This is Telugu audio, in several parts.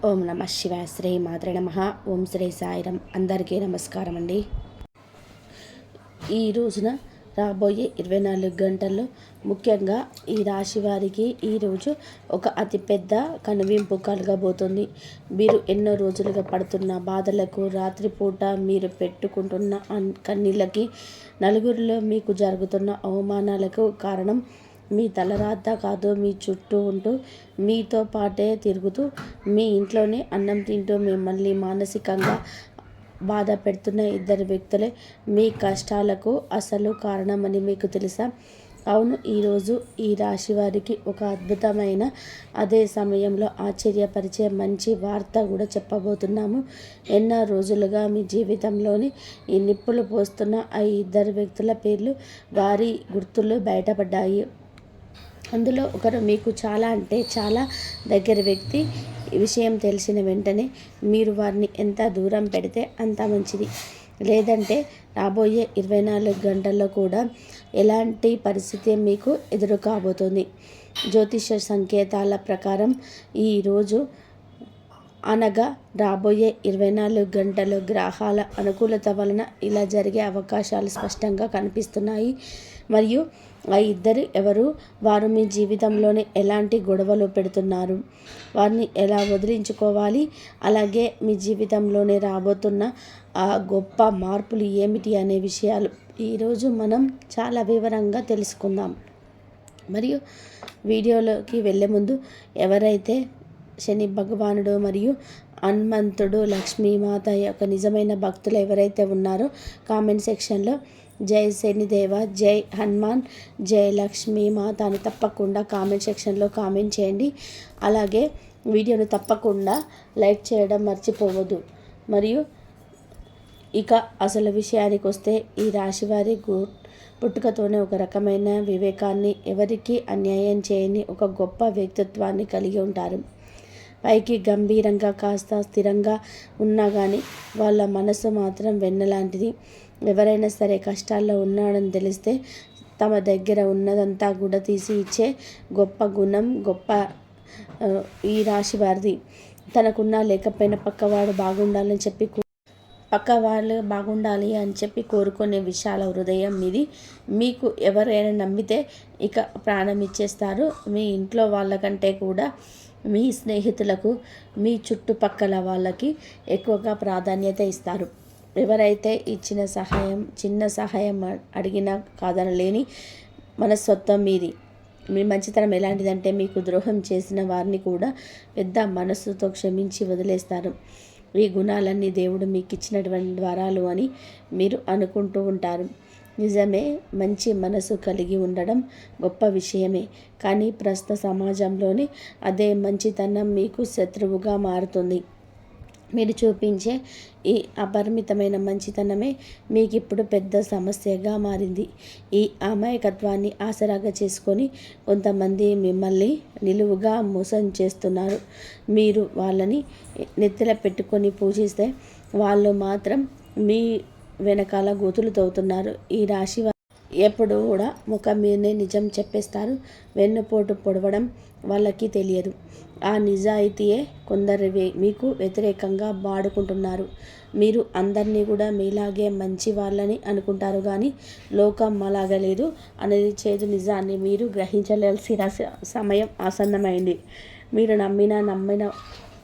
ఓం నమ శివాయ. శ్రీ మాత్రే నమః. ఓం శ్రీ సాయిరం. అందరికీ నమస్కారం అండి. ఈ రోజున రాబోయే 24 గంటల్లో ముఖ్యంగా ఈ రాశి వారికి ఈరోజు ఒక అతిపెద్ద కనువింపు కలగబోతుంది. మీరు ఎన్నో రోజులుగా పడుతున్న బాధలకు, రాత్రిపూట మీరు పెట్టుకుంటున్న కన్నీళ్ళకి, నలుగురిలో మీకు జరుగుతున్న అవమానాలకు కారణం మీ తలరాత కాదు. మీ చుట్టూ ఉంటూ, మీతో పాటే తిరుగుతూ, మీ ఇంట్లోనే అన్నం తింటూ మిమ్మల్ని మానసికంగా బాధ పెడుతున్న ఇద్దరు వ్యక్తులే మీ కష్టాలకు అసలు కారణమని మీకు తెలుసా? అవును, ఈరోజు ఈ రాశి వారికి ఒక అద్భుతమైన, అదే సమయంలో ఆశ్చర్యపరిచే మంచి వార్త కూడా చెప్పబోతున్నాము. ఎన్నో రోజులుగా మీ జీవితంలోని ఈ నిప్పులు పోస్తున్న ఆ ఇద్దరు వ్యక్తుల పేర్లు, వారి గుర్తులు బయటపడ్డాయి. అందులో ఒకరు మీకు చాలా అంటే చాలా దగ్గర వ్యక్తి. ఈ విషయం తెలిసిన వెంటనే మీరు వారిని ఎంత దూరం పెడితే అంత మంచిది. లేదంటే రాబోయే 24 గంటల్లో కూడా ఎలాంటి పరిస్థితి మీకు ఎదురు కాబోతుంది. జ్యోతిష సంకేతాల ప్రకారం ఈరోజు అనగా రాబోయే 24 గంటలు గ్రహాల అనుకూలత వలన ఇలా జరిగే అవకాశాలు స్పష్టంగా కనిపిస్తున్నాయి. మరియు ఆ ఇద్దరు ఎవరు, వారు మీ జీవితంలోనే ఎలాంటి గొడవలు పెడుతున్నారు, వారిని ఎలా వదిలించుకోవాలి, అలాగే మీ జీవితంలోనే రాబోతున్న ఆ గొప్ప మార్పులు ఏమిటి అనే విషయాలు ఈరోజు మనం చాలా వివరంగా తెలుసుకుందాం. మరియు వీడియోలోకి వెళ్ళే ముందు ఎవరైతే శని భగవానుడు మరియు హనుమంతుడు, లక్ష్మీమాత యొక్క నిజమైన భక్తులు ఎవరైతే ఉన్నారో కామెంట్ సెక్షన్లో జై శనిదేవ, జై హనుమాన్, జై లక్ష్మీమాత అని తప్పకుండా కామెంట్ సెక్షన్లో కామెంట్ చేయండి. అలాగే వీడియోను తప్పకుండా లైక్ చేయడం మర్చిపోవద్దు. మరియు ఇక అసలు విషయానికి వస్తే, ఈ రాశివారి పుట్టుకతోనే ఒక రకమైన వివేకాన్ని, ఎవరికి అన్యాయం చేయని ఒక గొప్ప వ్యక్తిత్వాన్ని కలిగి ఉంటారు. పైకి గంభీరంగా కాస్త స్థిరంగా ఉన్నా కానీ వాళ్ళ మనసు మాత్రం వెన్నలాంటిది. ఎవరైనా సరే కష్టాల్లో ఉన్నాడని తెలిస్తే తమ దగ్గర ఉన్నదంతా కూడా తీసి ఇచ్చే గొప్ప గుణం గొప్ప ఈ రాశి వారిది. తనకున్నా లేకపోయినా పక్కవాడు బాగుండాలి అని చెప్పి కోరుకునే విశాల హృదయం మీది. మీకు ఎవరైనా నమ్మితే ఇక ప్రాణం ఇచ్చేస్తారు. మీ ఇంట్లో వాళ్ళకంటే కూడా మీ స్నేహితులకు, మీ చుట్టుపక్కల వాళ్ళకి ఎక్కువగా ప్రాధాన్యత ఇస్తారు. ఎవరైతే ఇచ్చిన సహాయం, చిన్న సహాయం అడిగినా కాదనలేని మనస్తత్వం మీది. మీ మంచితనం ఎలాంటిదంటే, మీకు ద్రోహం చేసిన వారిని కూడా పెద్ద మనస్సుతో క్షమించి వదిలేస్తారు. ఈ గుణాలన్నీ దేవుడు మీకు ఇచ్చినటువంటి వరాలు అని మీరు అనుకుంటూ ఉంటారు. నిజమే, మంచి మనసు కలిగి ఉండడం గొప్ప విషయమే. కానీ ప్రస్తుత సమాజంలోని అదే మంచితనం మీకు శత్రువుగా మారుతుంది. మీరు చూపించే ఈ అపరిమితమైన మంచితనమే మీకు ఇప్పుడు పెద్ద సమస్యగా మారింది. ఈ అమాయకత్వాన్ని ఆసరాగా చేసుకొని కొంతమంది మిమ్మల్ని నిలువుగా మోసం చేస్తున్నారు. మీరు వాళ్ళని నెత్తిన పెట్టుకొని పూజిస్తే వాళ్ళు మాత్రం మీ వెనకాల గోతులు తవ్వుతున్నారు. ఈ రాశి ఎప్పుడు కూడా ముఖం మీదనే నిజం చెప్పేస్తారు. వెన్నుపోటు పొడవడం వాళ్ళకి తెలియదు. ఆ నిజాయితీయే కొందరు మీకు వ్యతిరేకంగా వాడుకుంటున్నారు. మీరు అందరినీ కూడా మీలాగే మంచి వాళ్ళని అనుకుంటారు, కానీ లోకం అలాగే లేదు అనేది చేదు నిజాన్ని మీరు గ్రహించవలసిన సమయం ఆసన్నమైంది. మీరు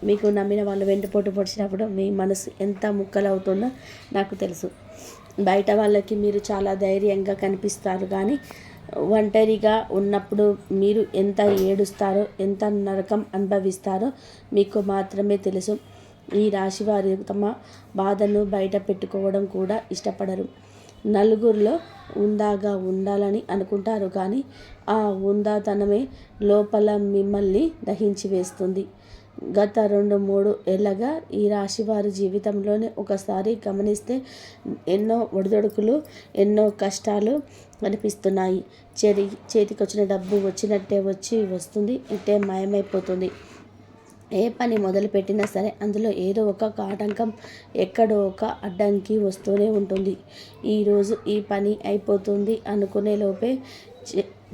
మీకు నమ్మిన వాళ్ళు వెంటపోటు పొడిచినప్పుడు మీ మనసు ఎంత ముక్కలవుతుందో నాకు తెలుసు. బయట వాళ్ళకి మీరు చాలా ధైర్యంగా కనిపిస్తారు, కానీ ఒంటరిగా ఉన్నప్పుడు మీరు ఎంత ఏడుస్తారో, ఎంత నరకం అనుభవిస్తారో మీకు మాత్రమే తెలుసు. ఈ రాశి వారు తమ బాధను బయట పెట్టుకోవడం కూడా ఇష్టపడరు. నలుగురిలో ఉందాగా ఉండాలని అనుకుంటారు, కానీ ఆ ఉందాతనమే లోపల మిమ్మల్ని దహించి వేస్తుంది. గత 2-3 ఏళ్ళగా ఈ రాశి వారి జీవితంలోనే ఒకసారి గమనిస్తే ఎన్నో ఒడిదొడుకులు, ఎన్నో కష్టాలు కనిపిస్తున్నాయి. చేతికొచ్చిన డబ్బు వచ్చినట్టే వస్తుంది, ఇట్టే మాయమైపోతుంది. ఏ పని మొదలుపెట్టినా సరే అందులో ఏదో ఒక ఆటంకం, ఎక్కడో ఒక అడ్డంకి వస్తూనే ఉంటుంది. ఈరోజు ఈ పని అయిపోతుంది అనుకునే లోపే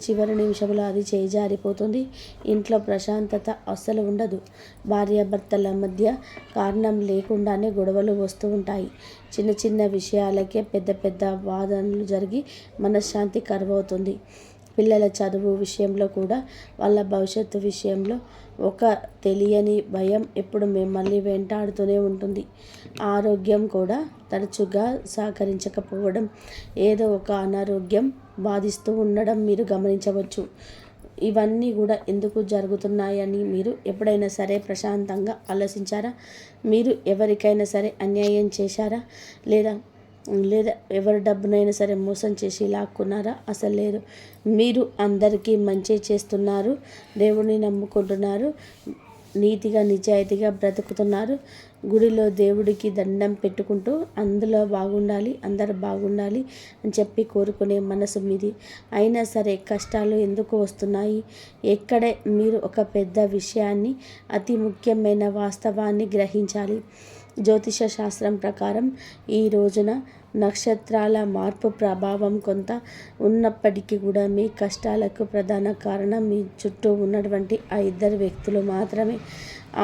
చివరి నిమిషంలో అది చేజారిపోతుంది. ఇంట్లో ప్రశాంతత అస్సలు ఉండదు. భార్యాభర్తల మధ్య కారణం లేకుండానే గొడవలు వస్తూ ఉంటాయి. చిన్న చిన్న విషయాలకే పెద్ద పెద్ద వాదనలు జరిగి మనశ్శాంతి కరువవుతుంది. పిల్లల చదువు విషయంలో కూడా, వాళ్ళ భవిష్యత్తు విషయంలో ఒక తెలియని భయం ఎప్పుడు మిమ్మల్ని వెంటాడుతూనే ఉంటుంది. ఆరోగ్యం కూడా తరచుగా సహకరించకపోవడం, ఏదో ఒక అనారోగ్యం బాధిస్తూ ఉండడం మీరు గమనించవచ్చు. ఇవన్నీ కూడా ఎందుకు జరుగుతున్నాయని మీరు ఎప్పుడైనా సరే ప్రశాంతంగా ఆలోచించారా? మీరు ఎవరికైనా సరే అన్యాయం చేశారా? లేదా లేదా ఎవరి డబ్బునైనా సరే మోసం చేసి లాక్కున్నారా? అసలు లేదు. మీరు అందరికీ మంచి చేస్తున్నారు, దేవుడిని నమ్ముకుంటున్నారు, నీతిగా నిజాయితీగా బ్రతుకుతున్నారు, గుడిలో దేవుడికి దండం పెట్టుకుంటూ అందులో బాగుండాలి, అందరు బాగుండాలి అని చెప్పి కోరుకునే మనసు మీది. అయినా సరే కష్టాలు ఎందుకు వస్తున్నాయి? ఎక్కడే మీరు ఒక పెద్ద విషయాన్ని, అతి ముఖ్యమైన వాస్తవాన్ని గ్రహించాలి. జ్యోతిష శాస్త్రం ప్రకారం ఈ రోజున నక్షత్రాల మార్పు ప్రభావం కొంత ఉన్నప్పటికీ కూడా మీ కష్టాలకు ప్రధాన కారణం మీ చుట్టూ ఉన్నటువంటి ఆ ఇద్దరు వ్యక్తులు మాత్రమే.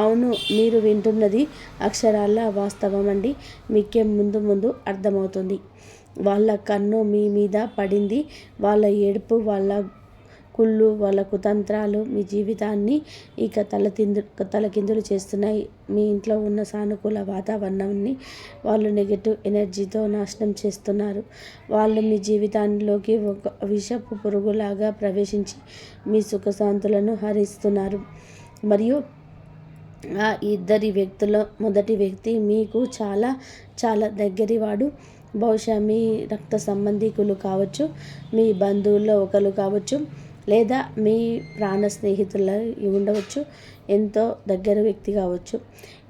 అవును, మీరు వింటున్నది అక్షరాల వాస్తవం అండి. మీకే ముందు ముందు అర్థమవుతుంది. వాళ్ళ కన్ను మీ మీద పడింది. వాళ్ళ ఏడుపు, వాళ్ళ కుళ్ళు, వాళ్ళ కుతంత్రాలు మీ జీవితాన్ని ఇక తలకిందులు చేస్తున్నాయి. మీ ఇంట్లో ఉన్న సానుకూల వాతావరణాన్ని వాళ్ళు నెగటివ్ ఎనర్జీతో నాశనం చేస్తున్నారు. వాళ్ళు మీ జీవితాల్లోకి ఒక విషపు పురుగులాగా ప్రవేశించి మీ సుఖశాంతులను హరిస్తున్నారు. మరియు ఆ ఇద్దరి వ్యక్తుల మొదటి వ్యక్తి మీకు చాలా చాలా దగ్గరివాడు. బహుశా మీ రక్త సంబంధికులు కావచ్చు, మీ బంధువుల్లో ఒకరు కావచ్చు, లేదా మీ ప్రాణ స్నేహితులు ఉండవచ్చు, ఎంతో దగ్గర వ్యక్తి కావచ్చు.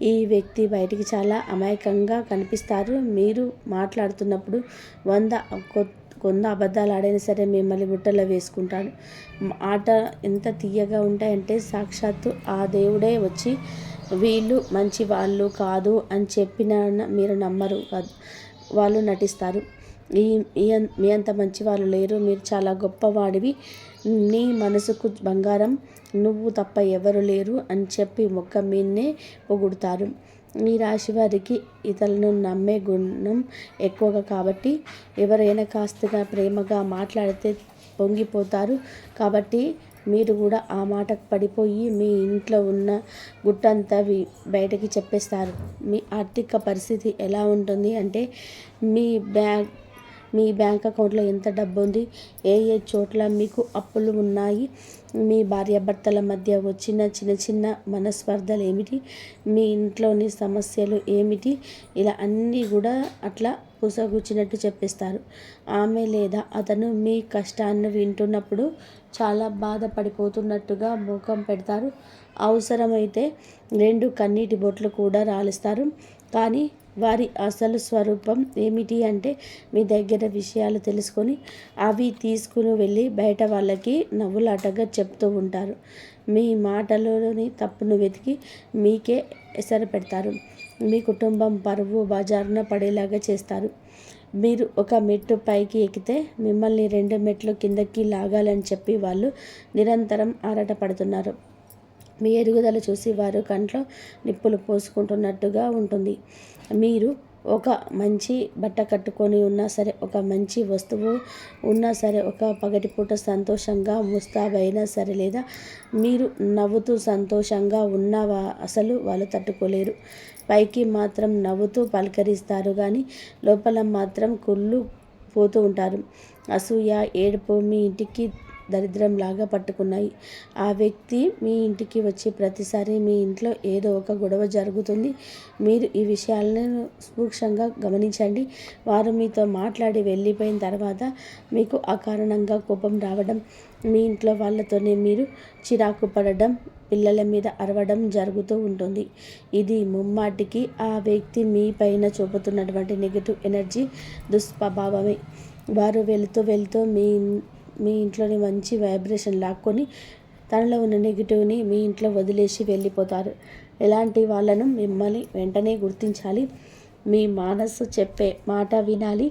ఈ వ్యక్తి బయటికి చాలా అమాయకంగా కనిపిస్తారు. మీరు మాట్లాడుతున్నప్పుడు కొంత అబద్ధాలు ఆడైనా సరే మిమ్మల్ని బుట్టలో వేసుకుంటాడు. మాట ఎంత తీయగా ఉంటాయంటే సాక్షాత్తు ఆ దేవుడే వచ్చి వీళ్ళు మంచి వాళ్ళు కాదు అని చెప్పిన మీరు నమ్మరు కాదు, వాళ్ళు నటిస్తారు. మీ అంత మంచి వాళ్ళు లేరు, మీరు చాలా గొప్పవాడివి, నీ మనసుకు బంగారం, నువ్వు తప్ప ఎవరు లేరు అని చెప్పి మొక్క మీన్నే పొగుడుతారు. ఈ రాశి వారికి ఇతరులను నమ్మే గుణం ఎక్కువగా కాబట్టి ఎవరైనా కాస్తగా ప్రేమగా మాట్లాడితే పొంగిపోతారు. కాబట్టి మీరు కూడా ఆ మాటకు పడిపోయి మీ ఇంట్లో ఉన్న గుట్టంతా బయటకి చెప్పేస్తారు. మీ ఆర్థిక పరిస్థితి ఎలా ఉంటుంది అంటే మీ బ్యాంక్ అకౌంట్లో ఎంత డబ్బు ఉంది, ఏ చోట్ల మీకు అప్పులు ఉన్నాయి, మీ భార్యాభర్తల మధ్య వచ్చిన చిన్న చిన్న మనస్పర్ధలు ఏమిటి, మీ ఇంట్లోని సమస్యలు ఏమిటి, ఇలా అన్నీ కూడా అట్లా పూసగుచ్చినట్టు చెప్పేస్తారు. ఆమె లేదా అతను మీ కష్టాన్ని వింటున్నప్పుడు చాలా బాధపడిపోతున్నట్టుగా ముఖం పెడతారు. అవసరమైతే 2 కన్నీటి బొట్లు కూడా రాలిస్తారు. కానీ వారి అసలు స్వరూపం ఏమిటి అంటే మీ దగ్గర విషయాలు తెలుసుకొని అవి తీసుకుని వెళ్ళి బయట వాళ్ళకి నవ్వులాటగా చెప్తూ ఉంటారు. మీ మాటలోని తప్పును వెతికి మీకే ఎసరు పెడతారు. మీ కుటుంబం పరువు బజారున పడేలాగా చేస్తారు. మీరు ఒక మెట్టు పైకి ఎక్కితే మిమ్మల్ని 2 మెట్లు కిందకి లాగాలని చెప్పి వాళ్ళు నిరంతరం ఆరాటపడుతున్నారు. మీ ఎదుగుదల చూసి వారు కంట్లో నిప్పులు పోసుకుంటున్నట్టుగా ఉంటుంది. మీరు ఒక మంచి బట్ట కట్టుకొని ఉన్నా సరే, ఒక మంచి వస్తువు ఉన్నా సరే, ఒక పగటిపూట సంతోషంగా ముస్తాబైనా సరే, లేదా మీరు నవ్వుతూ సంతోషంగా ఉన్నవా అసలు వాళ్ళు తట్టుకోలేరు. పైకి మాత్రం నవ్వుతూ పలకరిస్తారు కానీ లోపల మాత్రం కుళ్ళు పోతూ ఉంటారు. అసూయ, ఏడుపు మీ ఇంటికి దరిద్రంలాగా పట్టుకున్నాయి. ఆ వ్యక్తి మీ ఇంటికి వచ్చి ప్రతిసారి మీ ఇంట్లో ఏదో ఒక గొడవ జరుగుతుంది. మీరు ఈ విషయాలను సూక్ష్మంగా గమనించండి. వారు మీతో మాట్లాడి వెళ్ళిపోయిన తర్వాత మీకు అకారణంగా కోపం రావడం, మీ ఇంట్లో వాళ్ళతోనే మీరు చిరాకు పడడం, పిల్లల మీద అరవడం జరుగుతూ ఉంటుంది. ఇది ముమ్మాటికి ఆ వ్యక్తి మీ పైన చూపుతున్నటువంటి నెగిటివ్ ఎనర్జీ దుష్ప్రభావమే. వారు వెళుతూ మీ ఇంట్లోని మంచి వైబ్రేషన్ లాక్కొని తనలో ఉన్న నెగిటివ్ని మీ ఇంట్లో వదిలేసి వెళ్ళిపోతారు. ఎలాంటి వాళ్ళను మిమ్మల్ని వెంటనే గుర్తించాలి. మీ మనసు చెప్పే మాట వినాలి.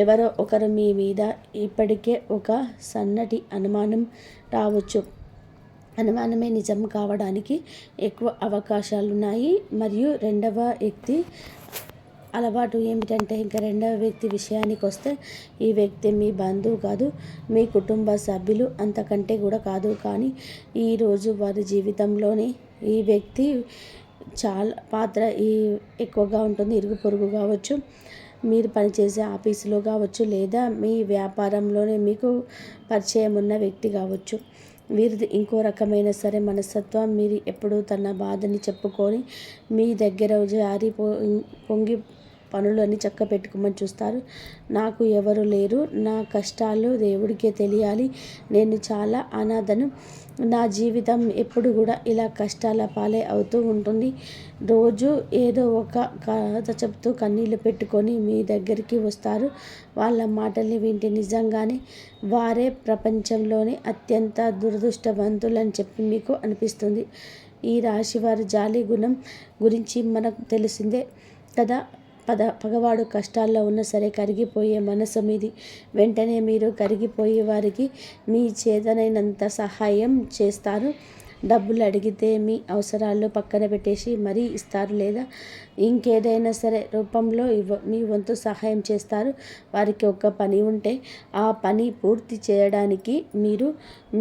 ఎవరో ఒకరు మీ మీద ఇప్పటికే ఒక సన్నటి అనుమానం రావచ్చు. అనుమానమే నిజం కావడానికి ఎక్కువ అవకాశాలున్నాయి. మరియు రెండవ వ్యక్తి అలవాటు ఏమిటంటే, ఇంకా రెండవ వ్యక్తి విషయానికి వస్తే, ఈ వ్యక్తి మీ బంధువు కాదు, మీ కుటుంబ సభ్యులు అంతకంటే కూడా కాదు. కానీ ఈరోజు వారి జీవితంలోని ఈ వ్యక్తి చాలా పాత్ర ఎక్కువగా ఉంటుంది. ఇరుగు పొరుగు కావచ్చు, మీరు పనిచేసే ఆఫీసులో కావచ్చు, లేదా మీ వ్యాపారంలోనే మీకు పరిచయం ఉన్న వ్యక్తి కావచ్చు. వీరిది ఇంకో రకమైన సరే మనస్తత్వం. మీరు ఎప్పుడు తన బాధని చెప్పుకొని మీ దగ్గర జారి పొంగి పనులన్నీ చక్క పెట్టుకోమని చూస్తారు. నాకు ఎవరు లేరు, నా కష్టాలు దేవుడికే తెలియాలి, నేను చాలా అనాథను, నా జీవితం ఎప్పుడు కూడా ఇలా కష్టాల పాలే అవుతూ ఉంటుంది. రోజు ఏదో ఒక కథ చెప్తూ కన్నీళ్ళు పెట్టుకొని మీ దగ్గరికి వస్తారు. వాళ్ళ మాటల్ని వింటే నిజంగానే వారే ప్రపంచంలోనే అత్యంత దురదృష్టవంతులని చెప్పి మీకు అనిపిస్తుంది. ఈ రాశి వారి జాలి గుణం గురించి మనకు తెలిసిందే కదా. పగవాడు కష్టాల్లో ఉన్న సరే కరిగిపోయే మనసు మీది. వెంటనే మీరు కరిగిపోయే వారికి మీ చేతనైనంత సహాయం చేస్తారు. డబ్బులు అడిగితే మీ అవసరాలు పక్కన పెట్టేసి మరీ ఇస్తారు, లేదా ఇంకేదైనా సరే రూపంలో మీ వంతు సహాయం చేస్తారు. వారికి ఒక పని ఉంటే ఆ పని పూర్తి చేయడానికి మీరు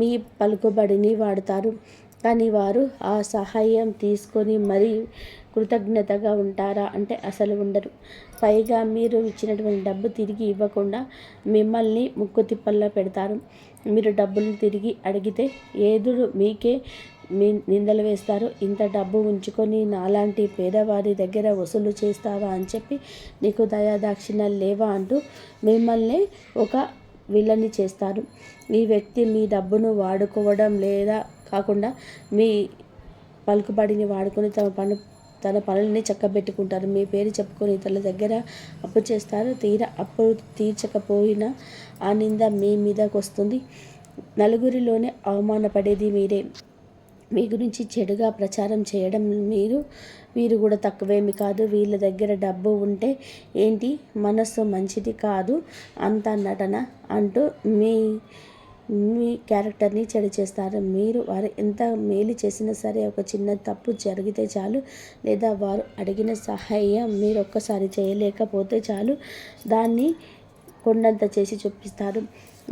మీ పలుకుబడిని వాడతారు. కానీ వారు ఆ సహాయం తీసుకొని మరీ కృతజ్ఞతగా ఉంటారా అంటే అసలు ఉండరు. పైగా మీరు ఇచ్చినటువంటి డబ్బు తిరిగి ఇవ్వకుండా మిమ్మల్ని ముక్కు తిప్పల్లో పెడతారు. మీరు డబ్బులు తిరిగి అడిగితే ఎదురు మీకే నిందలు వేస్తారు. ఇంత డబ్బు ఉంచుకొని నాలాంటి పేదవారి దగ్గర వసూలు చేస్తావా అని చెప్పి, నీకు దయాదాక్షిణ్యాలు లేవా అంటూ మిమ్మల్ని ఒక విలని చేస్తారు. ఈ వ్యక్తి మీ డబ్బును వాడుకోవడం లేదా కాకుండా మీ పలుకుబడిని వాడుకొని తన పనులని చక్కబెట్టుకుంటారు. మీ పేరు చెప్పుకొని ఇతరుల దగ్గర అప్పు చేస్తారు. తీరా అప్పు తీర్చకపోయినా ఆ నింద మీ మీదకి వస్తుంది. నలుగురిలోనే అవమానపడేది మీరే. మీ గురించి చెడుగా ప్రచారం చేయడం వీరు కూడా తక్కువేమి కాదు. వీళ్ళ దగ్గర డబ్బు ఉంటే ఏంటి, మనస్సు మంచిది కాదు, అంతా నటన అంటూ మీ క్యారెక్టర్ని చెడు చేస్తారు. మీరు వారు ఎంత మేలు చేసినా సరే ఒక చిన్న తప్పు జరిగితే చాలు, లేదా వారు అడిగిన సహాయం మీరు ఒక్కసారి చేయలేకపోతే చాలు, దాన్ని కొండంత చేసి చూపిస్తారు.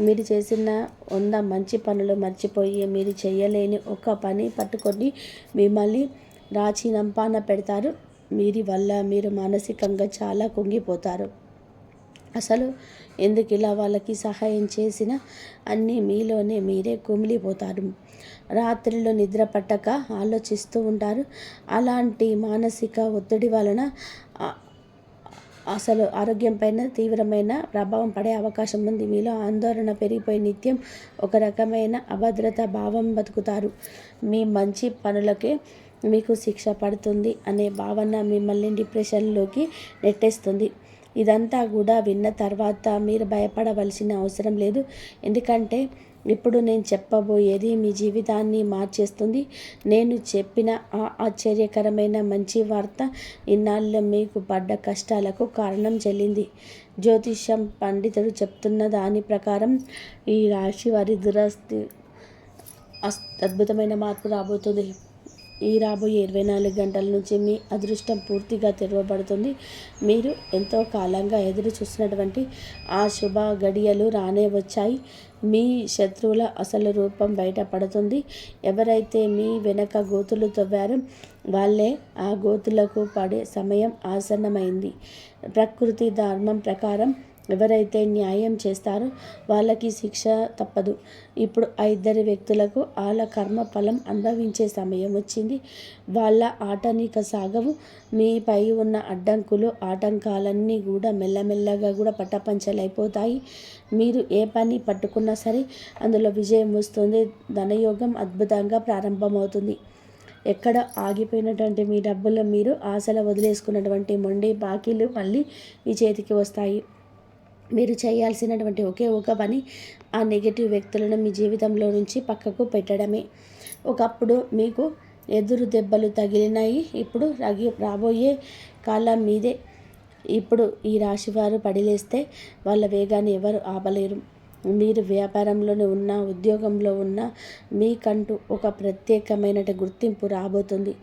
మీరు చేసిన 100 మంచి పనులు మర్చిపోయి మీరు చేయలేని ఒక పని పట్టుకొని మిమ్మల్ని రాచినంపాన పెడతారు. వీరి వల్ల మీరు మానసికంగా చాలా కుంగిపోతారు. అసలు ఎందుకు ఇలా వాళ్ళకి సహాయం చేసినా అన్నీ మీలోనే మీరే కుమిలిపోతారు. రాత్రిలో నిద్ర పట్టక ఆలోచిస్తూ ఉంటారు. అలాంటి మానసిక ఒత్తిడి వలన అసలు ఆరోగ్యం పైన తీవ్రమైన ప్రభావం పడే అవకాశం ఉంది. మీలో ఆందోళన పెరిగిపోయి నిత్యం ఒక రకమైన అభద్రత భావం బతుకుతారు. మీ మంచి పనులకే మీకు శిక్ష పడుతుంది అనే భావన మిమ్మల్ని డిప్రెషన్లోకి నెట్టేస్తుంది. ఇదంతా కూడా విన్న తర్వాత మీరు భయపడవలసిన అవసరం లేదు. ఎందుకంటే ఇప్పుడు నేను చెప్పబోయేది మీ జీవితాన్ని మార్చేస్తుంది. నేను చెప్పిన ఆ ఆశ్చర్యకరమైన మంచి వార్త ఇన్నాళ్ళు మీకు పడ్డ కష్టాలకు కారణం చెల్లింది. జ్యోతిష్యం పండితుడు చెప్తున్న దాని ప్రకారం ఈ రాశి వారి దురస్తి అద్భుతమైన మార్పు రాబోతుంది. ఈ రాబోయే 24 గంటల నుంచి మీ అదృష్టం పూర్తిగా తెరవబడుతుంది. మీరు ఎంతో కాలంగా ఎదురు చూస్తున్నటువంటి ఆ శుభ గడియలు రానే వచ్చాయి. మీ శత్రువుల అసలు రూపం బయటపడుతుంది. ఎవరైతే మీ వెనక గోతులు తవ్వారో వాళ్ళే ఆ గోతులకు పడే సమయం ఆసన్నమైంది. ప్రకృతి ధర్మం ప్రకారం ఎవరైతే న్యాయం చేస్తారో వాళ్ళకి శిక్ష తప్పదు. ఇప్పుడు ఆ 2 వ్యక్తులకు వాళ్ళ కర్మ ఫలం అనుభవించే సమయం వచ్చింది. వాళ్ళ ఆటనిక సాగవు. మీపై ఉన్న అడ్డంకులు ఆటంకాలన్నీ కూడా మెల్లమెల్లగా కూడా పట్టపంచలైపోతాయి. మీరు ఏ పని పట్టుకున్నా సరే అందులో విజయం వస్తుంది. ధనయోగం అద్భుతంగా ప్రారంభమవుతుంది. ఎక్కడ ఆగిపోయినటువంటి మీ డబ్బులు, మీరు ఆశలు వదిలేసుకున్నటువంటి మొండి బాకీలు మళ్ళీ మీ చేతికి వస్తాయి. మీరు చేయాల్సినటువంటి ఒకే ఒక పని ఆ నెగిటివ్ వ్యక్తులను మీ జీవితంలో నుంచి పక్కకు పెట్టడమే. ఒకప్పుడు మీకు ఎదురు దెబ్బలు తగిలినాయి, ఇప్పుడు రాబోయే కాలం మీదే. ఇప్పుడు ఈ రాశివారు పడిలేస్తే వాళ్ళ వేగాన్ని ఎవరు ఆపలేరు. మీరు వ్యాపారంలోనే ఉన్నా, ఉద్యోగంలో ఉన్నా మీకంటూ ఒక ప్రత్యేకమైన గుర్తింపు రాబోతుంది.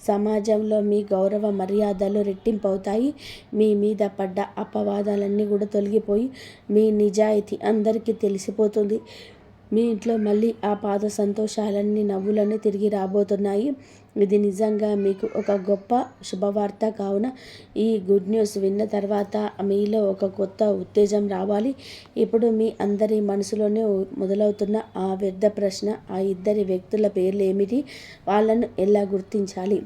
సమాజంలో మీ గౌరవ మర్యాదలు రెట్టింపు అవుతాయి. మీ మీద పడ్డ అపవాదాలన్నీ కూడా తొలగిపోయి మీ నిజాయితీ అందరికీ తెలిసిపోతుంది. మీ ఇంట్లో మళ్ళీ ఆ పాత సంతోషాలన్నీ, నవ్వులన్నీ తిరిగి రాబోతున్నాయి. ఇది నిజంగా మీకు ఒక గొప్ప శుభవార్త. కావున ఈ గుడ్ న్యూస్ విన్న తర్వాత మీలో ఒక కొత్త ఉత్తేజం రావాలి. ఇప్పుడు మీ అందరి మనసులోనే మొదలవుతున్న ఆ వ్యర్థ ప్రశ్న, ఆ ఇద్దరి వ్యక్తుల పేర్లు ఏమిటి? వాళ్ళను ఎలా గుర్తించాలి?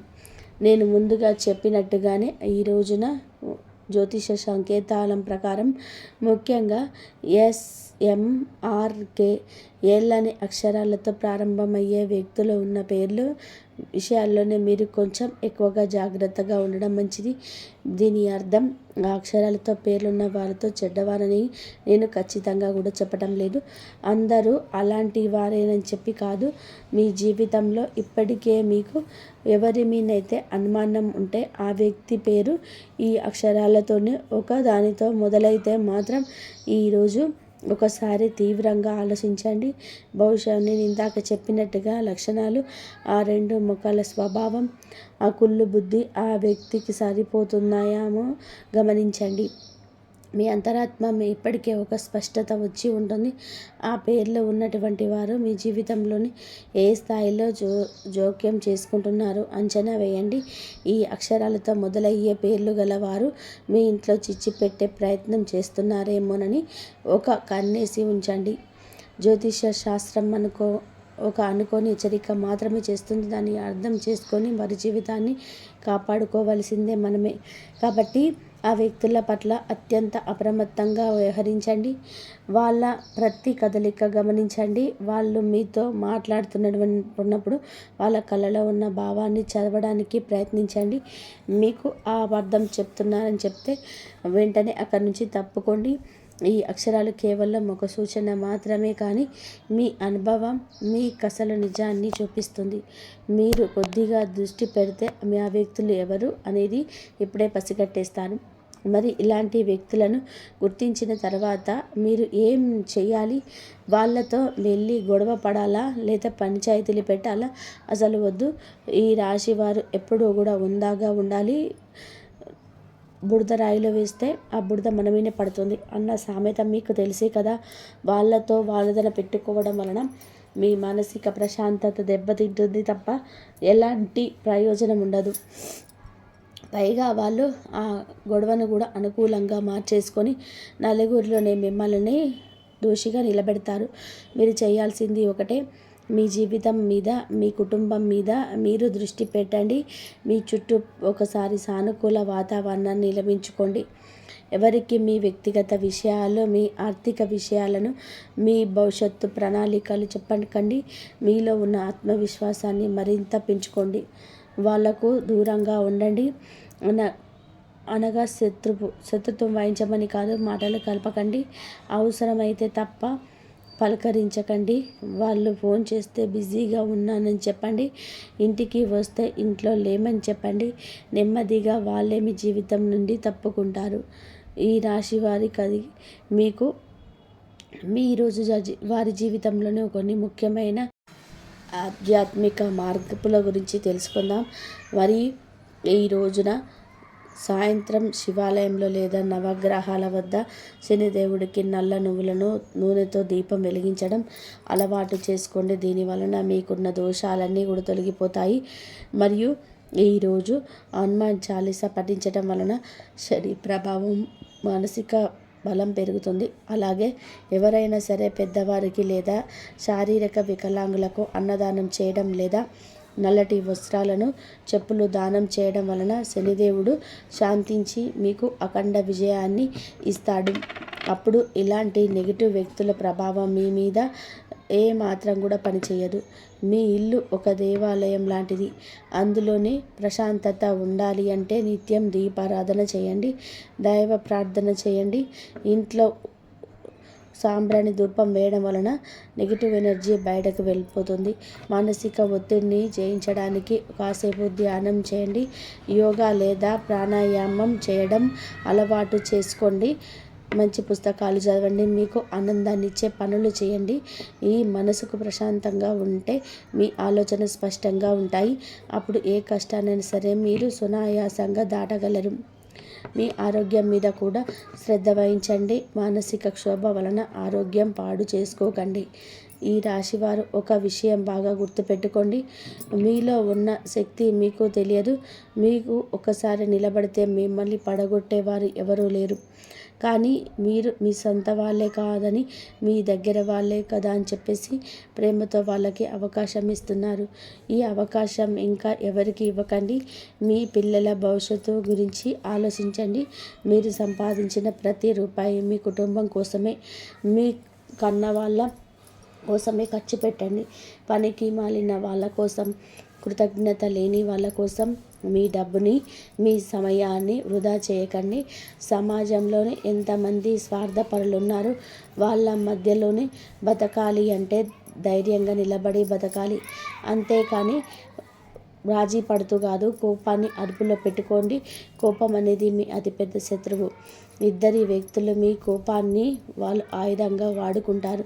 నేను ముందుగా చెప్పినట్టుగానే ఈ రోజున జ్యోతిష సంకేతాలం ప్రకారం ముఖ్యంగా SMRK ఏళ్ళని అక్షరాలతో ప్రారంభమయ్యే వ్యక్తులు ఉన్న పేర్లు విషయాల్లోనే మీరు కొంచెం ఎక్కువగా జాగ్రత్తగా ఉండడం మంచిది. దీని అర్థం ఆ అక్షరాలతో పేర్లున్న వారితో చెడ్డవారని నేను ఖచ్చితంగా కూడా చెప్పడం లేదు. అందరూ అలాంటి వారేనని చెప్పి కాదు. మీ జీవితంలో ఇప్పటికే మీకు ఎవరి మీదైతే అనుమానం ఉంటే ఆ వ్యక్తి పేరు ఈ అక్షరాలతోనే ఒక దానితో మొదలైతే మాత్రం ఈరోజు ఒకసారి తీవ్రంగా ఆలోచించండి. బహుశా నేను ఇందాక చెప్పినట్టుగా లక్షణాలు, ఆ రెండు ముఖాల స్వభావం, ఆ కుళ్ళు బుద్ధి ఆ వ్యక్తికి సరిపోతున్నాయేమో గమనించండి. మీ అంతరాత్మ ఇప్పటికే ఒక స్పష్టత వచ్చి ఉంటుంది. ఆ పేర్లో ఉన్నటువంటి వారు మీ జీవితంలోని ఏ స్థాయిలో జోక్యం చేసుకుంటున్నారు అంచనా వేయండి. ఈ అక్షరాలతో మొదలయ్యే పేర్లు గలవారు మీ ఇంట్లో చిచ్చు పెట్టే ప్రయత్నం చేస్తున్నారేమోనని ఒక కన్నేసి ఉంచండి. జ్యోతిష శాస్త్రం ఒక అనుకోని హెచ్చరిక మాత్రమే చేస్తుంది. దాన్ని అర్థం చేసుకొని వారి జీవితాన్ని కాపాడుకోవలసిందే మనమే. కాబట్టి ఆ వ్యక్తుల పట్ల అత్యంత అప్రమత్తంగా వ్యవహరించండి. వాళ్ళ ప్రతి కదలిక గమనించండి. వాళ్ళు మీతో మాట్లాడుతున్నప్పుడు వాళ్ళ కళ్ళలో ఉన్న భావాన్ని చదవడానికి ప్రయత్నించండి. మీకు ఆ అబద్ధం చెప్తున్నారని చెప్తే వెంటనే అక్కడి నుంచి తప్పుకోండి. ఈ అక్షరాలు కేవలం ఒక సూచన మాత్రమే, కానీ మీ అనుభవం మీకసలు నిజాన్ని చూపిస్తుంది. మీరు కొద్దిగా దృష్టి పెడితే మీ ఆ వ్యక్తులు ఎవరు అనేది ఇప్పుడే పసిగట్టేస్తారు. మరి ఇలాంటి వ్యక్తులను గుర్తించిన తర్వాత మీరు ఏం చేయాలి? వాళ్ళతో వెళ్ళి గొడవ పడాలా, లేదా పంచాయతీలు పెట్టాలా? అసలు వద్దు. ఈ రాశి వారు ఎప్పుడూ కూడా ఉందాగా ఉండాలి. బురద రాయిలో వేస్తే ఆ బురద మన మీదే పడుతుంది అన్న సామెత మీకు తెలిసే కదా. వాళ్ళతో వాళ్ళదన పెట్టుకోవడం వలన మీ మానసిక ప్రశాంతత దెబ్బతింటుంది తప్ప ఎలాంటి ప్రయోజనం ఉండదు. పైగా వాళ్ళు ఆ గొడవను కూడా అనుకూలంగా మార్చేసుకొని నలుగురిలోనే మిమ్మల్ని దోషిగా నిలబెడతారు. మీరు చేయాల్సింది ఒకటే, మీ జీవితం మీద, మీ కుటుంబం మీద మీరు దృష్టి పెట్టండి. మీ చుట్టూ ఒకసారి సానుకూల వాతావరణాన్ని నిలబించుకోండి. ఎవరికి మీ వ్యక్తిగత విషయాలు, మీ ఆర్థిక విషయాలను, మీ భవిష్యత్తు ప్రణాళికలు చెప్పకండి. మీలో ఉన్న ఆత్మవిశ్వాసాన్ని మరింత పెంచుకోండి. వాళ్లకు దూరంగా ఉండండి. అనగా శత్రుత్వం వహించమని కాదు, మాటలు కలపకండి. అవసరమైతే తప్ప పలకరించకండి. వాళ్ళు ఫోన్ చేస్తే బిజీగా ఉన్నానని చెప్పండి. ఇంటికి వస్తే ఇంట్లో లేమని చెప్పండి. నెమ్మదిగా వాళ్ళే మీ జీవితం నుండి తప్పుకుంటారు. ఈ రాశి వారికి మీకు మీ ఈరోజు వారి జీవితంలోనే కొన్ని ముఖ్యమైన ఆధ్యాత్మిక మార్పుల గురించి తెలుసుకుందాం. మరి ఈ రోజున సాయంత్రం శివాలయంలో లేదా నవగ్రహాల వద్ద శనిదేవుడికి నల్ల నువ్వులను నూనెతో దీపం వెలిగించడం అలవాటు చేసుకోండి. దీని వలన మీకున్న దోషాలన్నీ కూడా తొలగిపోతాయి. మరియు ఈరోజు హనుమాన్ చాలీసా పఠించడం వలన శరీర ప్రభావం, మానసిక బలం పెరుగుతుంది. అలాగే ఎవరైనా సరే పెద్దవారికి లేదా శారీరక వికలాంగులకు అన్నదానం చేయడం లేదా నల్లటి వస్త్రాలను, చెప్పులు దానం చేయడం వలన శనిదేవుడు శాంతించి మీకు అఖండ విజయాన్ని ఇస్తాడు. అప్పుడు ఇలాంటి నెగిటివ్ వ్యక్తుల ప్రభావం మీ మీద ఏ మాత్రం కూడా పనిచేయదు. మీ ఇల్లు ఒక దేవాలయం లాంటిది. అందులోనే ప్రశాంతత ఉండాలి అంటే నిత్యం దీపారాధన చేయండి, దైవ ప్రార్థన చేయండి. ఇంట్లో సాంబ్రాణి ధూపం వేయడం వలన నెగిటివ్ ఎనర్జీ బయటకు వెళ్ళిపోతుంది. మానసిక ఒత్తిడిని జయించడానికి కాసేపు ధ్యానం చేయండి. యోగా లేదా ప్రాణాయామం చేయడం అలవాటు చేసుకోండి. మంచి పుస్తకాలు చదవండి. మీకు ఆనందాన్ని ఇచ్చే పనులు చేయండి. ఈ మనసుకు ప్రశాంతంగా ఉంటే మీ ఆలోచన స్పష్టంగా ఉంటాయి. అప్పుడు ఏ కష్టాన్నైనా సరే మీరు సునాయాసంగా దాటగలరు. మీ ఆరోగ్యం మీద కూడా శ్రద్ధ వహించండి. మానసిక క్షోభ వలన ఆరోగ్యం పాడు చేసుకోకండి. ఈ రాశివారు ఒక విషయం బాగా గుర్తుపెట్టుకోండి. మీలో ఉన్న శక్తి మీకు తెలియదు. మీకు ఒకసారి నిలబడితే మిమ్మల్ని పడగొట్టేవారు ఎవరూ లేరు. కానీ మీరు మీ సొంత వాళ్ళే కాదని, మీ దగ్గర వాళ్ళే కదా అని చెప్పేసి ప్రేమతో వాళ్ళకి అవకాశం ఇస్తున్నారు. ఈ అవకాశం ఇంకా ఎవరికి ఇవ్వకండి. మీ పిల్లల భవిష్యత్తు గురించి ఆలోచించండి. మీరు సంపాదించిన ప్రతి రూపాయి మీ కుటుంబం కోసమే, మీ కన్న వాళ్ళ కోసమే ఖర్చు పెట్టండి. పనికి మాలిన వాళ్ళ కోసం, కృతజ్ఞత లేని వాళ్ళ కోసం మీ డబ్బుని, మీ సమయాన్ని వృధా చేయకండి. సమాజంలోనే ఎంతమంది స్వార్థపరులు ఉన్నారు. వాళ్ళ మధ్యలోనే బతకాలి అంటే ధైర్యంగా నిలబడి బతకాలి. అంతేకాని రాజీ పడుతూ కాదు. కోపాన్ని అదుపులో పెట్టుకోండి. కోపం అనేది మీ అతిపెద్ద శత్రువు. ఇద్దరి వ్యక్తులు మీ కోపాన్ని వాళ్ళు ఆయుధంగా వాడుకుంటారు.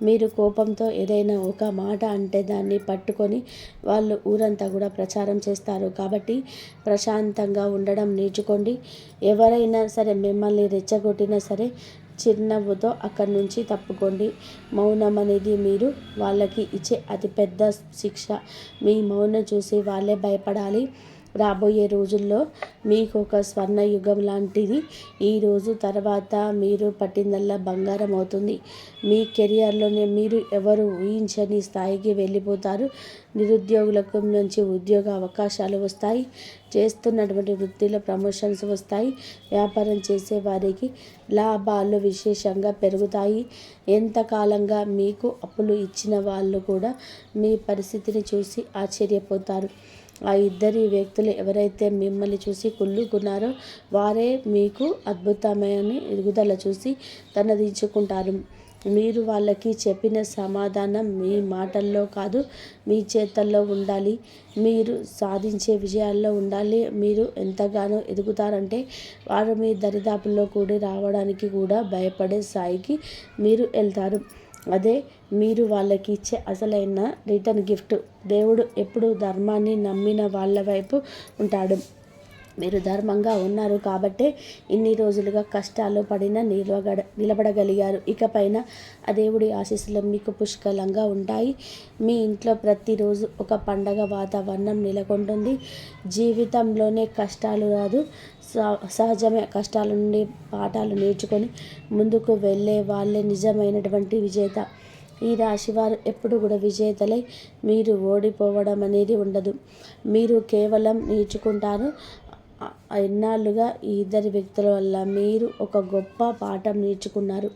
మీరు కోపంతో ఏదైనా ఒక మాట అంటే దాన్ని పట్టుకొని వాళ్ళు ఊరంతా కూడా ప్రచారం చేస్తారు. కాబట్టి ప్రశాంతంగా ఉండడం నేర్చుకోండి. ఎవరైనా సరే మిమ్మల్ని రెచ్చగొట్టినా సరే చిరునవ్వుతో అక్కడి నుంచి తప్పుకోండి. మౌనం అనేది మీరు వాళ్ళకి ఇచ్చే అతిపెద్ద శిక్ష. మీ మౌనం చూసి వాళ్ళే భయపడాలి. రాబోయే రోజుల్లో మీకు ఒక స్వర్ణయుగం లాంటిది. ఈ రోజు తర్వాత మీరు పట్టిందల్లా బంగారం అవుతుంది. మీ కెరియర్లోనే మీరు ఎవరు ఊహించని స్థాయికి వెళ్ళిపోతారు. నిరుద్యోగులకు నుంచి ఉద్యోగ అవకాశాలు వస్తాయి. చేస్తున్నటువంటి వృత్తిలో ప్రమోషన్స్ వస్తాయి. వ్యాపారం చేసే వారికి లాభాలు విశేషంగా పెరుగుతాయి. ఎంతకాలంగా మీకు అప్పులు ఇచ్చిన వాళ్ళు కూడా మీ పరిస్థితిని చూసి ఆశ్చర్యపోతారు. ఆ ఇద్దరి వ్యక్తులు ఎవరైతే మిమ్మల్ని చూసి కుళ్ళుకున్నారో వారే మీకు అద్భుతమైన ఎదుగుదల చూసి తనదించుకుంటారు. మీరు వాళ్ళకి చెప్పిన సమాధానం మీ మాటల్లో కాదు, మీ చేతల్లో ఉండాలి. మీరు సాధించే విజయాల్లో ఉండాలి. మీరు ఎంతగానో ఎదుగుతారంటే వారు మీ దరిదాపుల్లో కూడి రావడానికి కూడా భయపడే స్థాయికి మీరు వెళ్తారు. అదే మీరు వాళ్ళకి ఇచ్చే అసలైన రిటర్న్ గిఫ్ట్. దేవుడు ఎప్పుడు ధర్మాన్ని నమ్మిన వాళ్ళ వైపు ఉంటాడు. మీరు ధర్మంగా ఉన్నారు కాబట్టే ఇన్ని రోజులుగా కష్టాలు పడిన నిలబడగలిగారు. ఇకపైన ఆ దేవుడి ఆశీస్సులు మీకు పుష్కలంగా ఉంటాయి. మీ ఇంట్లో ప్రతిరోజు ఒక పండగ వాతావరణం నెలకొంటుంది. జీవితంలోనే కష్టాలు రాదు, సహజమే. కష్టాల నుండి పాఠాలు నేర్చుకొని ముందుకు వెళ్ళే వాళ్ళే నిజమైనటువంటి విజేత. ఈ రాశివారు ఎప్పుడు కూడా విజేతలై మీరు ఓడిపోవడం అనేది ఉండదు. మీరు కేవలం నేర్చుకుంటారు. ఎన్నాళ్ళుగా ఈ ఇద్దరి వ్యక్తుల వల్ల మీరు ఒక గొప్ప పాఠం నేర్చుకున్నారు.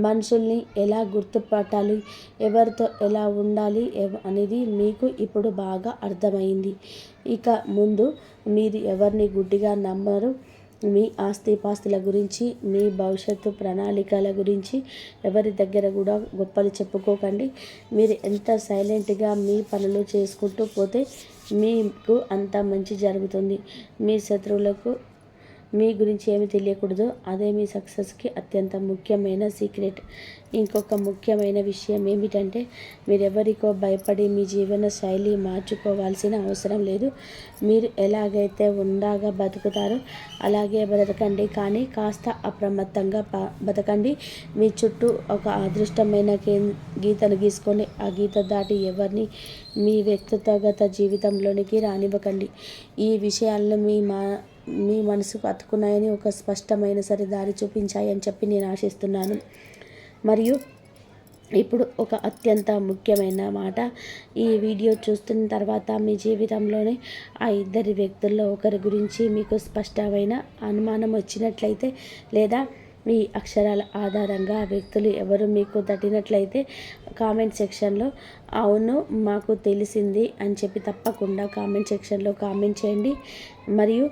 మనుషుల్ని ఎలా గుర్తుపట్టాలి, ఎవరితో ఎలా ఉండాలి అనేది మీకు ఇప్పుడు బాగా అర్థమైంది. ఇక ముందు మీరు ఎవరిని గుడ్డిగా నమ్మరు. మీ ఆస్తిపాస్తుల గురించి, మీ భవిష్యత్తు ప్రణాళికల గురించి ఎవరి దగ్గర కూడా గొప్పలు చెప్పుకోకండి. మీరు ఎంత సైలెంట్గా మీ పనులు చేసుకుంటూ పోతే మీకు అంత మంచి జరుగుతుంది. మీ శత్రువులకు మీ గురించి ఏమి తెలియకూడదు. అదే మీ సక్సెస్కి అత్యంత ముఖ్యమైన సీక్రెట్. ఇంకొక ముఖ్యమైన విషయం ఏమిటంటే మీరెవరికో భయపడి మీ జీవన శైలి మార్చుకోవాల్సిన అవసరం లేదు. మీరు ఎలాగైతే ఉండాగా బతుకుతారో అలాగే బతకండి. కానీ కాస్త అప్రమత్తంగా బతకండి. మీ చుట్టూ ఒక అదృష్టమైన గీతను గీసుకొని ఆ గీత దాటి ఎవరిని మీ వ్యక్తిగత జీవితంలోనికి రానివ్వకండి. ఈ విషయాలను మీ మనసుకు అతుకున్నాయని, ఒక స్పష్టమైన సరే దారి చూపించాయని చెప్పి నేను ఆశిస్తున్నాను. మరియు ఇప్పుడు ఒక అత్యంత ముఖ్యమైన మాట. ఈ వీడియో చూస్తున్న తర్వాత మీ జీవితంలోనే ఆ ఇద్దరి వ్యక్తుల్లో ఒకరి గురించి మీకు స్పష్టమైన అనుమానం వచ్చినట్లయితే, లేదా ఈ అక్షరాల ఆధారంగా ఆ వ్యక్తులు ఎవరు మీకు తట్టినట్లయితే కామెంట్ సెక్షన్లో అవును మాకు తెలిసింది అని చెప్పి తప్పకుండా కామెంట్ సెక్షన్లో కామెంట్ చేయండి. మరియు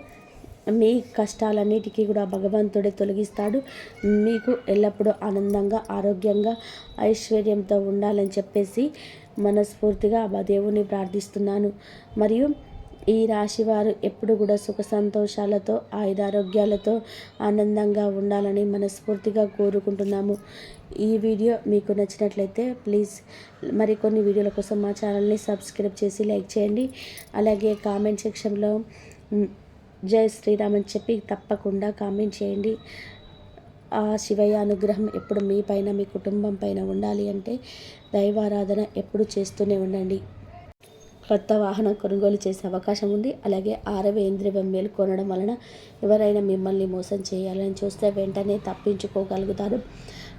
మీ కష్టాలన్నిటికీ కూడా భగవంతుడే తొలగిస్తాడు. మీకు ఎల్లప్పుడూ ఆనందంగా, ఆరోగ్యంగా, ఐశ్వర్యంతో ఉండాలని చెప్పేసి మనస్ఫూర్తిగా ఆ దేవుని ప్రార్థిస్తున్నాను. మరియు ఈ రాశివారు ఎప్పుడు కూడా సుఖ సంతోషాలతో, ఆయురారోగ్యాలతో ఆనందంగా ఉండాలని మనస్ఫూర్తిగా కోరుకుంటున్నాము. ఈ వీడియో మీకు నచ్చినట్లయితే ప్లీజ్ మరికొన్ని వీడియోల కోసం మా ఛానల్ని సబ్స్క్రైబ్ చేసి లైక్ చేయండి. అలాగే కామెంట్ సెక్షన్లో జై శ్రీరామ్ అని చెప్పి తప్పకుండా కామెంట్ చేయండి. ఆ శివయ్య అనుగ్రహం ఎప్పుడు మీ పైన, మీ కుటుంబం పైన ఉండాలి అంటే దైవారాధన ఎప్పుడు చేస్తూనే ఉండండి. కొత్త వాహనం కొనుగోలు చేసే అవకాశం ఉంది. అలాగే 6వ ఇంద్రియం మేలుకొనడం వలన ఎవరైనా మిమ్మల్ని మోసం చేయాలని చూస్తే వెంటనే తప్పించుకోగలుగుతారు.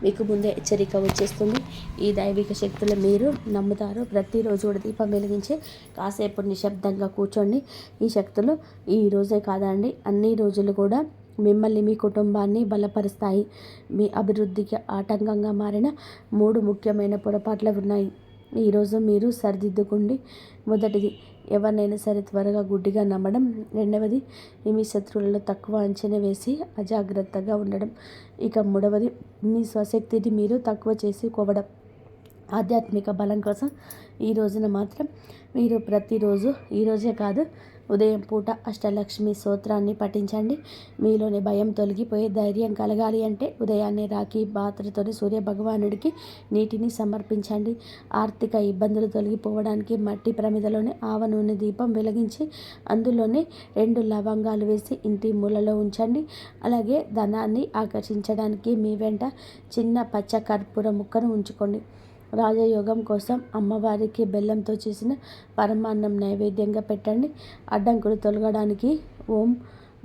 మీకు ముందే హెచ్చరిక వచ్చేస్తుంది. ఈ దైవిక శక్తులు మీరు నమ్ముతారు. ప్రతిరోజు కూడా దీపం వెలిగించి కాసేపు నిశ్శబ్దంగా కూర్చోండి. ఈ శక్తులు ఈ రోజే కాదండి, అన్ని రోజులు కూడా మిమ్మల్ని, మీ కుటుంబాన్ని బలపరుస్తాయి. మీ అభివృద్ధికి ఆటంకంగా మారిన 3 ముఖ్యమైన పొరపాట్లు ఉన్నాయి. ఈరోజు మీరు సరిదిద్దుకోండి. మొదటిది, ఎవరినైనా సరే త్వరగా గుడ్డిగా నమ్మడం. రెండవది, మీ శత్రువులలో తక్కువ అంచనా వేసి అజాగ్రత్తగా ఉండడం. ఇక మూడవది, మీ స్వశక్తిని మీరు తక్కువ చేసుకోవడం. ఆధ్యాత్మిక బలం కోసం ఈ రోజున మాత్రం మీరు ప్రతిరోజు, ఈరోజే కాదు ఉదయం పూట అష్టలక్ష్మి స్తోత్రాన్ని పఠించండి. మీలోని భయం తొలగిపోయి ధైర్యం కలగాలి అంటే ఉదయాన్నే రాఖీ పాత్రతోని సూర్య భగవానుడికి నీటిని సమర్పించండి. ఆర్థిక ఇబ్బందులు తొలగిపోవడానికి మట్టి ప్రమిదలోనే ఆవ నూనె దీపం వెలిగించి అందులోనే 2 లవంగాలు వేసి ఇంటి మూలలో ఉంచండి. అలాగే ధనాన్ని ఆకర్షించడానికి మీ వెంట చిన్న పచ్చ కర్పూర ముక్కను ఉంచుకోండి. రాజయోగం కోసం అమ్మవారికి బెల్లంతో చేసిన పరమాన్నం నైవేద్యంగా పెట్టండి. అడ్డంకులు తొలగడానికి ఓం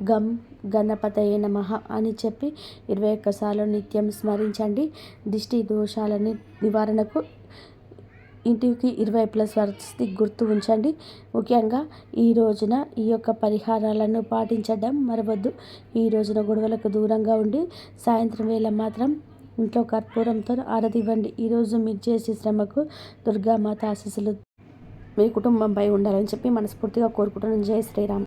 గం గణపతయే నమః అని చెప్పి 21 సార్లు నిత్యం స్మరించండి. దిష్టి దోషాలని నివారణకు ఇంటికి 20+ స్వస్తి గుర్తు ఉంచండి. ముఖ్యంగా ఈ రోజున ఈ యొక్క పరిహారాలను పాటించడం మరవద్దు. ఈ రోజున గొడవలకు దూరంగా ఉండి సాయంత్రం వేళ మాత్రం ఇంట్లో కర్పూరంతో ఆరతి ఇవ్వండి. ఈరోజు మీరు చేసే శ్రమకు దుర్గామాత ఆశీస్సులు మీ కుటుంబంపై ఉండాలని చెప్పి మనస్ఫూర్తిగా కోరుకుంటున్నాను. జై శ్రీరామ్.